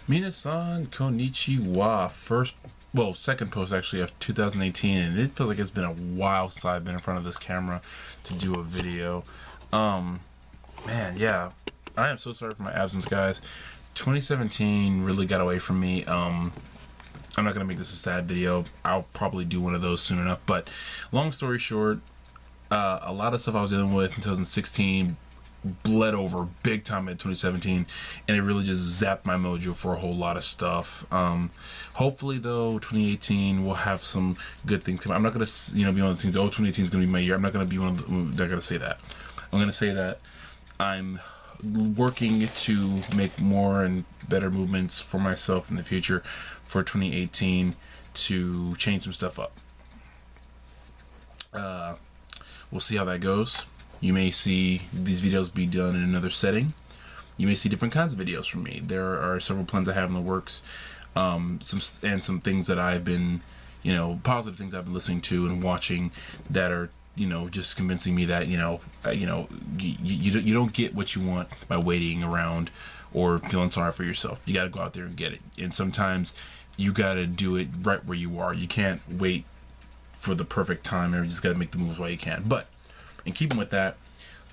Minasan konnichiwa. Second post actually of 2018, and it feels like it's been a while since I've been in front of this camera to do a video. Man, yeah, I am so sorry for my absence, guys. 2017 really got away from me. I'm not gonna make this a sad video. I'll probably do one of those soon enough. But long story short, a lot of stuff I was dealing with in 2016 bled over big time in 2017, and it really just zapped my mojo for a whole lot of stuff. Hopefully though, 2018 will have some good things coming. I'm not gonna be one of the things, 2018 is gonna be my year. I'm not gonna be one of the, they're gonna say that. I'm gonna say that I'm working to make more and better movements for myself in the future for 2018 to change some stuff up. We'll see how that goes. You may see these videos be done in another setting. You may see different kinds of videos from me. There are several plans I have in the works, some things that I've been, positive things I've been listening to and watching that are, just convincing me that, you don't get what you want by waiting around or feeling sorry for yourself. You got to go out there and get it. And sometimes you got to do it right where you are. You can't wait for the perfect time, and you just got to make the moves while you can. But in keeping with that,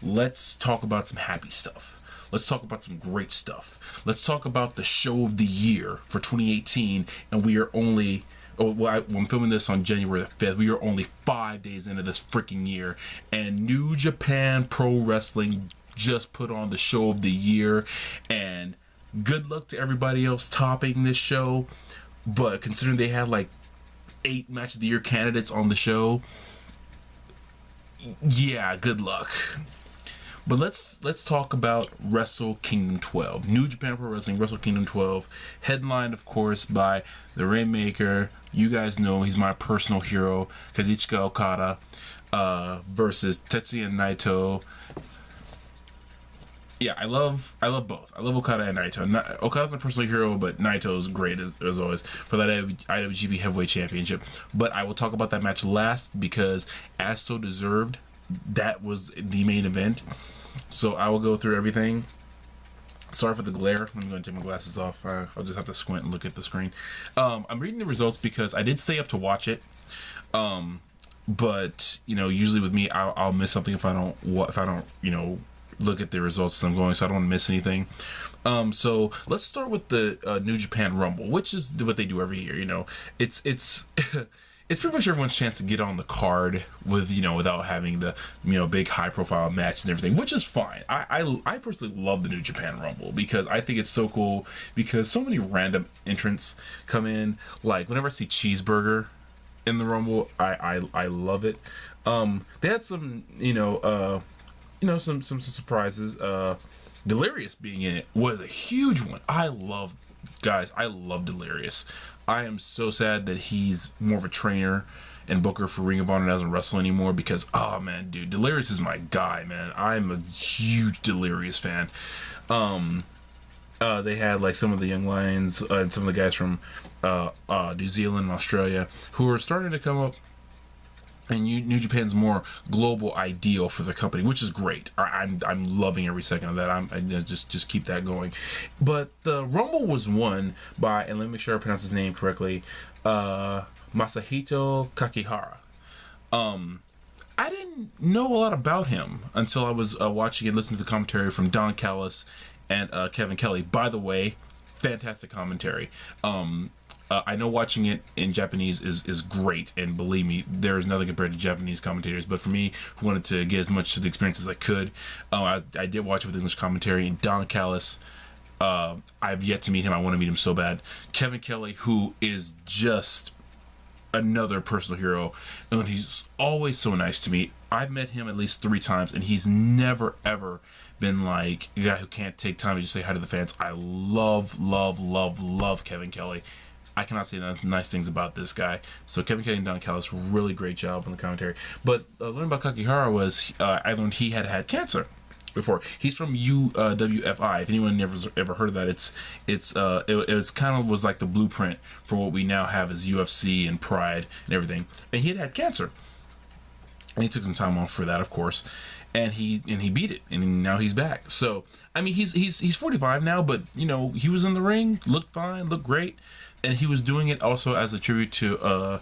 let's talk about some happy stuff. Let's talk about some great stuff. Let's talk about the show of the year for 2018, and we are only, I'm filming this on January the 5th. We are only 5 days into this freaking year, and New Japan Pro Wrestling just put on the show of the year, and good luck to everybody else topping this show. But considering they had like 8 match of the year candidates on the show, yeah, good luck. But let's talk about Wrestle Kingdom 12. New Japan Pro Wrestling Wrestle Kingdom 12, headlined of course by the Rainmaker. You guys know he's my personal hero, Kazuchika Okada, versus Tetsuya Naito. Yeah, I love both. I love Okada and Naito. Okada's my personal hero, but Naito's great as always for that IWGP Heavyweight Championship. But I will talk about that match last because, as so deserved, that was the main event. So I will go through everything. Sorry for the glare. I'm going to take my glasses off. I'll just have to squint and look at the screen. I'm reading the results because I did stay up to watch it. But usually with me, I'll miss something if I don't look at the results as I'm going, so I don't want to miss anything. So let's start with the New Japan Rumble, which is what they do every year. It's it's pretty much everyone's chance to get on the card with without having the big high profile match and everything, which is fine. I personally love the New Japan Rumble because I think it's so cool because so many random entrants come in. Like whenever I see Cheeseburger in the Rumble, I love it. They had some some surprises. Delirious being in it was a huge one. I love Delirious. I am so sad that he's more of a trainer and booker for Ring of Honor and doesn't wrestle anymore because, oh man, dude, Delirious is my guy, man. I'm a huge Delirious fan. They had like some of the young lions and some of the guys from New Zealand and Australia who are starting to come up. And New Japan's more global ideal for the company, which is great. I'm loving every second of that. I just keep that going. But the Rumble was won by, and let me make sure I pronounce his name correctly, Masahito Kakihara. I didn't know a lot about him until I was watching and listening to the commentary from Don Callis and Kevin Kelly. By the way, fantastic commentary. I know watching it in Japanese is great, and believe me, there is nothing compared to Japanese commentators. But for me, who wanted to get as much of the experience as I could, I did watch it with English commentary. And Don Callis, I've yet to meet him. I want to meet him so bad. Kevin Kelly, who is just another personal hero, and he's always so nice to me. I've met him at least 3 times, and he's never ever been like a guy who can't take time to just say hi to the fans. I love Kevin Kelly. I cannot say nice things about this guy. So Kevin Kelly and Don Callis, really great job on the commentary. But learning about Kakihara was, I learned he had cancer before. He's from UWFI. If anyone ever heard of that, it was kind of was like the blueprint for what we now have as UFC and Pride and everything. And he had cancer, and he took some time off for that, of course. And he beat it, and now he's back. So I mean, he's 45 now, but you know, he was in the ring, looked fine, looked great, and he was doing it also as a tribute to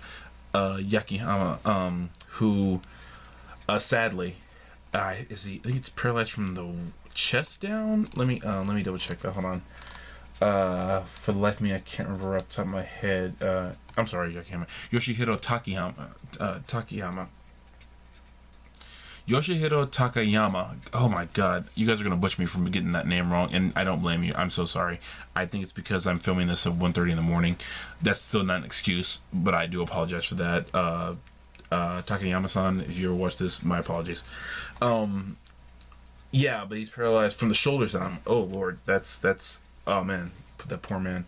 Yakihama, who sadly, is he? I think it's paralyzed from the chest down. Let me double check that. Hold on. For the life of me, I can't remember off the top of my head. I'm sorry, Yakihama. Yoshihiro Takayama. Yoshihiro Takayama. Oh my god. You guys are going to butcher me for getting that name wrong, and I don't blame you. I'm so sorry. I think it's because I'm filming this at 1:30 in the morning. That's still not an excuse, but I do apologize for that. Takayama-san, if you ever watch this, my apologies. Yeah, but he's paralyzed from the shoulders down. Oh lord, that's oh man, put that poor man.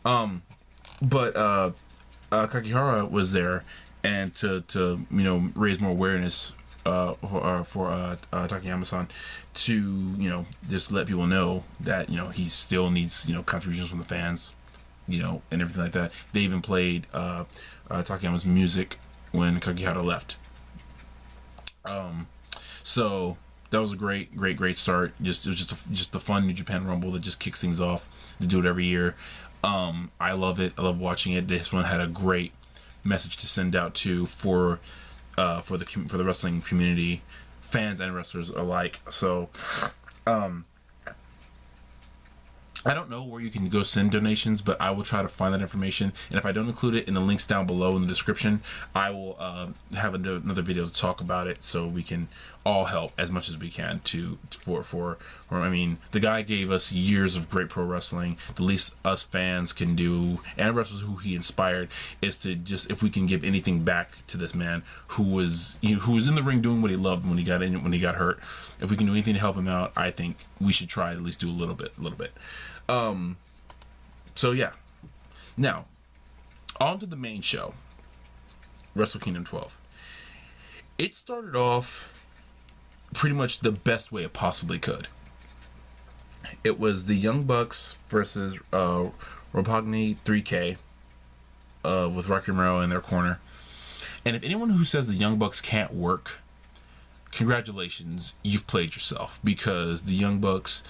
But Kakihara was there, and to you know, raise more awareness for Takayama-san, to you know, just let people know that you know he still needs, you know, contributions from the fans, you know, and everything like that. They even played Takayama's music when Kakihara left. So that was a great start. It was just a fun New Japan Rumble that just kicks things off. They do it every year. I love it. I love watching it. This one had a great message to send out to for the wrestling community, fans and wrestlers alike. So I don't know where you can go send donations, but I will try to find that information. And if I don't include it in the links down below in the description, I will have another video to talk about it, so we can all help as much as we can for I mean, the guy gave us years of great pro wrestling. The least us fans can do, and wrestlers who he inspired, is to just, if we can give anything back to this man who was in the ring doing what he loved when he got hurt. If we can do anything to help him out, I think we should try to at least do a little bit. So yeah. Now, on to the main show, Wrestle Kingdom 12. It started off pretty much the best way it possibly could. It was the Young Bucks versus Roppongi 3K with Rocky Romero in their corner. And if anyone who says the Young Bucks can't work, congratulations, you've played yourself, because the Young Bucks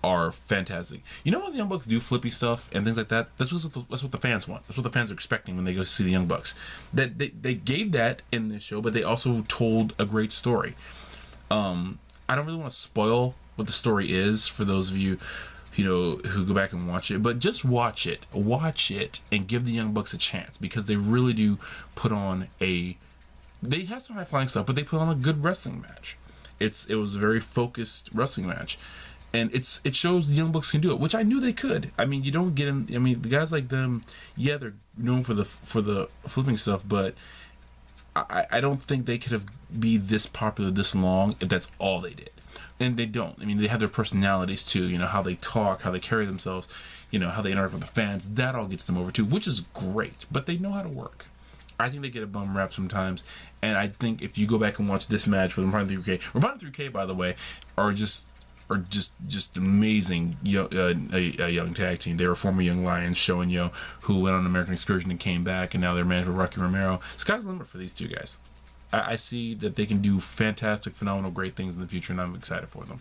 are fantastic. You know when the Young Bucks do flippy stuff and things like that? That's what the fans want. That's what the fans are expecting when they go see the Young Bucks. That they gave that in this show, but they also told a great story. I don't really want to spoil what the story is for those of you, you know, who go back and watch it, but just watch it, and give the Young Bucks a chance, because they really do put on they have some high flying stuff, but they put on a good wrestling match. It was a very focused wrestling match. And it shows the Young Bucks can do it, which I knew they could. I mean, you don't get them. I mean, the guys like them, yeah, they're known for the flipping stuff, but I don't think they could have be this popular this long if that's all they did. And they don't. I mean, they have their personalities too. You know, how they talk, how they carry themselves, you know, how they interact with the fans. That all gets them over too, which is great. But they know how to work. I think they get a bum rap sometimes, and I think if you go back and watch this match with Roppongi 3K, Roppongi 3K, by the way, are just amazing young tag team. They were former Young Lions, Show and Yo, who went on American Excursion and came back, and now they're managed by Rocky Romero. Sky's the limit for these two guys. I see that they can do fantastic, phenomenal, great things in the future, and I'm excited for them.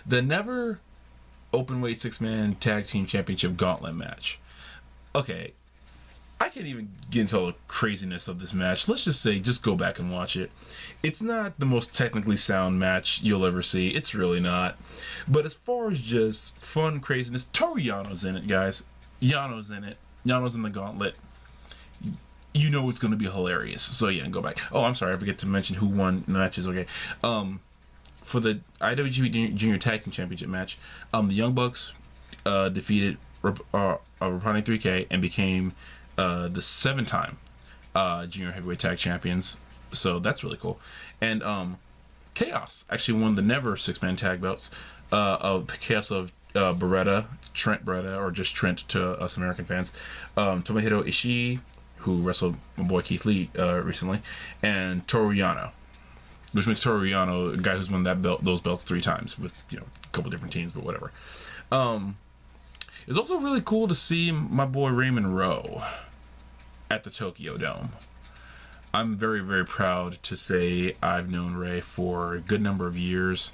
The Never Openweight 6-Man Tag Team Championship Gauntlet match. Okay, I can't even get into all the craziness of this match. Let's just say, just go back and watch it. It's not the most technically sound match you'll ever see. It's really not. But as far as just fun craziness, Toru Yano's in it, guys. Yano's in it. Yano's in the gauntlet. You know it's going to be hilarious. So yeah, go back. Oh, I'm sorry, I forget to mention who won the matches. Okay. For the IWGP Junior Tag Team Championship match, the Young Bucks defeated Roppongi 3K and became the 7-time junior heavyweight tag champions. So that's really cool. And Chaos actually won the Never 6-man tag belts of Chaos of Trent Beretta, or just Trent to us American fans, Tomohiro Ishii, who wrestled my boy Keith Lee recently, and Toru Yano, which makes Toru Yano a guy who's won those belts 3 times with, you know, a couple different teams, but whatever. It's also really cool to see my boy Raymond Rowe at the Tokyo Dome. I'm very, very proud to say I've known Ray for a good number of years.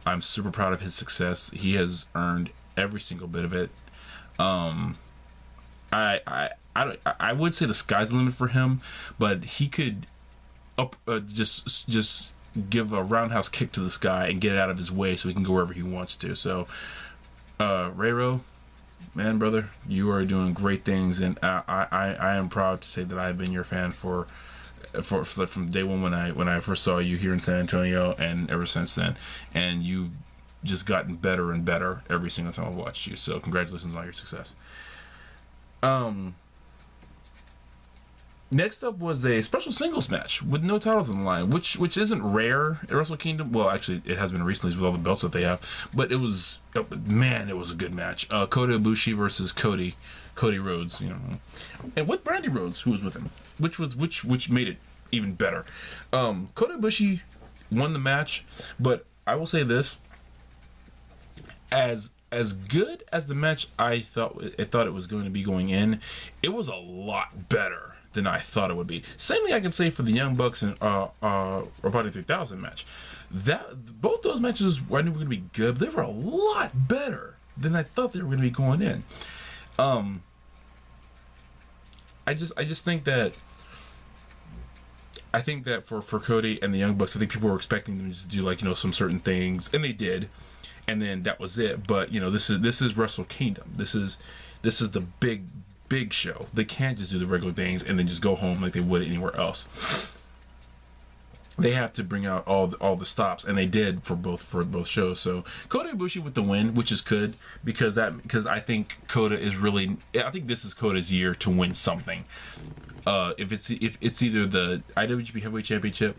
I'm super proud of his success. He has earned every single bit of it. Um, I would say the sky's the limit for him, but he could just give a roundhouse kick to the sky and get it out of his way so he can go wherever he wants to. So, Rayro, man, brother, you are doing great things, and I am proud to say that I've been your fan for from day one when I first saw you here in San Antonio, and ever since then. And you've just gotten better and better every single time I've watched you. So congratulations on all your success. Next up was a special singles match with no titles on the line, which isn't rare at Wrestle Kingdom. Well, actually, it has been recently with all the belts that they have. But it was, man, it was a good match. Kota Ibushi versus Cody Rhodes, you know, and with Brandy Rhodes, who was with him, which made it even better. Kota Ibushi won the match, but I will say this: as good as the match I thought it was going to be going in, it was a lot better than I thought it would be. Same thing I can say for the Young Bucks and Robati 3000 match. That both those matches I knew were going to be good, but they were a lot better than I thought they were going to be going in. I just think that for Cody and the Young Bucks, I think people were expecting them to do, like, you know, some certain things, and they did, and then that was it. But you know, this is Wrestle Kingdom. This is the big show. They can't just do the regular things and then just go home like they would anywhere else. They have to bring out all the stops, and they did for both shows. So Kota Ibushi with the win, which is good because I think Kota is really, I think this is Kota's year to win something. If it's either the IWGP Heavyweight Championship,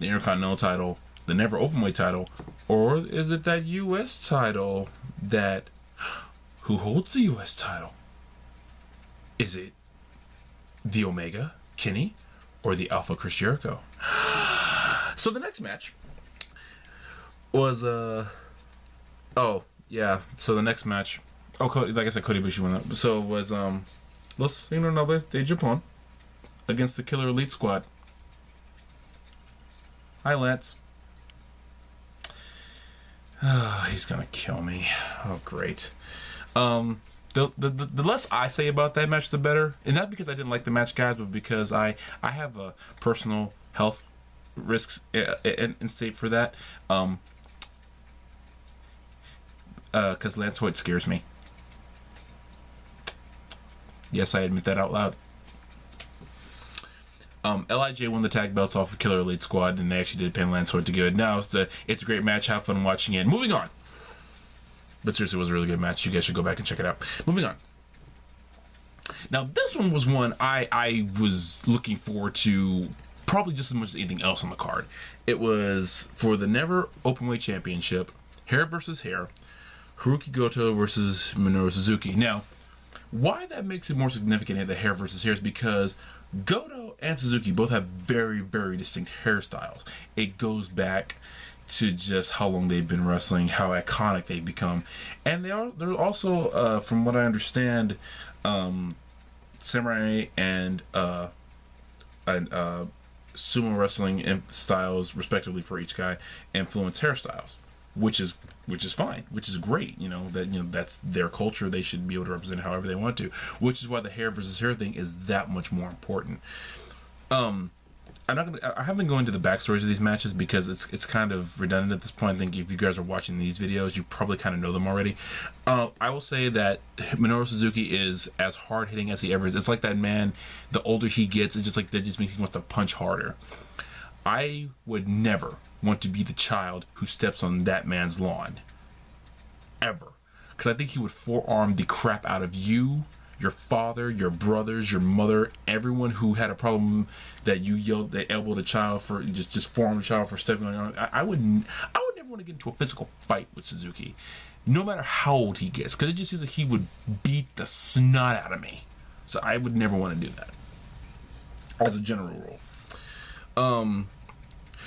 the Intercontinental title, the Never Openweight title, or is it that U.S. title that who holds the U.S. title? Is it the Omega, Kenny, or the Alpha Chris Jericho? So the next match was So the next match, like I said, Cody Ibushi won that. So it was Los Ingobernables de Japón against the Killer Elite Squad. Hi, Lance. He's gonna kill me. Oh, great. The less I say about that match, the better. And not because I didn't like the match, guys, but because I have a personal health risks in state for that. Because Lance Hoyt scares me. Yes, I admit that out loud. LIJ won the tag belts off of Killer Elite Squad, and they actually did pin Lance Hoyt to good. Now it's a great match. Have fun watching it. Moving on. But seriously, it was a really good match. You guys should go back and check it out. Moving on. Now, this one was one I was looking forward to probably just as much as anything else on the card. It was for the Never Openweight Championship, hair versus hair, Hiroki Goto versus Minoru Suzuki. Now, why that makes it more significant at the hair versus hair is because Goto and Suzuki both have very, very distinct hairstyles. It goes back to just how long they've been wrestling, how iconic they've become, and they're also, from what I understand, samurai and sumo wrestling styles, respectively, for each guy, influence hairstyles, which is fine, which is great. You know that's their culture. They should be able to represent however they want to, which is why the hair versus hair thing is that much more important. I haven't been going into the backstories of these matches because it's kind of redundant at this point. I think if you guys are watching these videos, you probably kind of know them already. I will say that Minoru Suzuki is as hard hitting as he ever is. It's like that man. The older he gets, it's just like that just makes he wants to punch harder. I would never want to be the child who steps on that man's lawn, ever, because I think he would forearm the crap out of you, your father, your brothers, your mother, everyone who had a problem that you yelled, they elbowed a child for, just forearmed a child for stepping on your arm. I would never want to get into a physical fight with Suzuki, no matter how old he gets, because it just seems like he would beat the snot out of me. So I would never want to do that, as a general rule.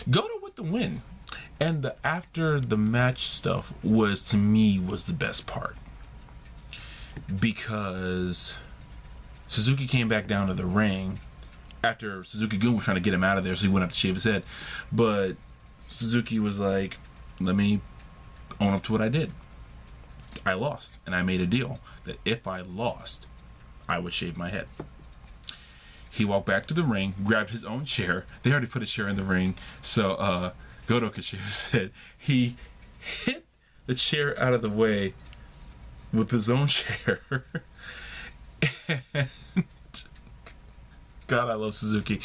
Goto with the win, and the after the match stuff was, to me, was the best part, because Suzuki came back down to the ring after Suzuki-gun was trying to get him out of there, so he wouldn't have to shave his head. But Suzuki was like, let me own up to what I did. I lost, and I made a deal that if I lost, I would shave my head. He walked back to the ring, grabbed his own chair. They already put a chair in the ring, so Goto could shave his head. He hit the chair out of the way with his own chair. And God, I love Suzuki.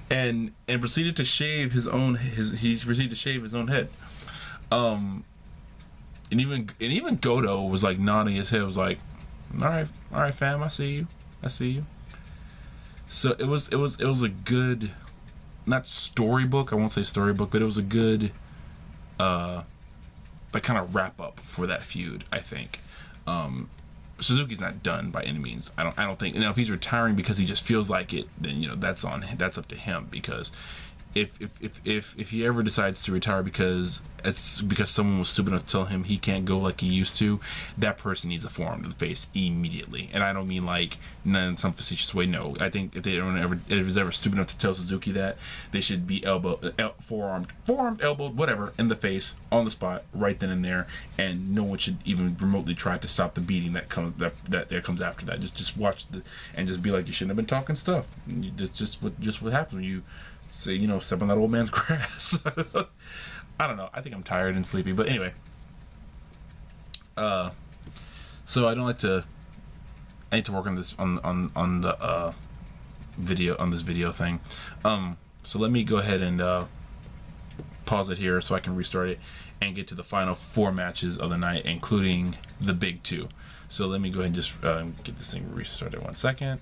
And proceeded to shave his own head. And even Goto was like nodding his head, was like, all right, fam, I see you. So it was a good, not storybook, I won't say storybook, but it was a good like kind of wrap up for that feud, I think. Suzuki's not done by any means. I don't think. Now, if he's retiring because he just feels like it, then that's up to him. Because if he ever decides to retire because someone was stupid enough to tell him he can't go like he used to, that person needs a forearm to the face immediately. And I don't mean like in some facetious way. No, I think if it's ever stupid enough to tell Suzuki that, they should be forearmed, elbowed, whatever, in the face on the spot right then and there, and no one should even remotely try to stop the beating that comes after that. Just watch and just be like, you shouldn't have been talking stuff. Just what happens when you say, step on that old man's grass. I don't know. I think I'm tired and sleepy, but anyway. So I need to work on this on the this video thing. So let me go ahead and pause it here so I can restart it and get to the final 4 matches of the night, including the big 2. So let me go ahead and just get this thing restarted. 1 second.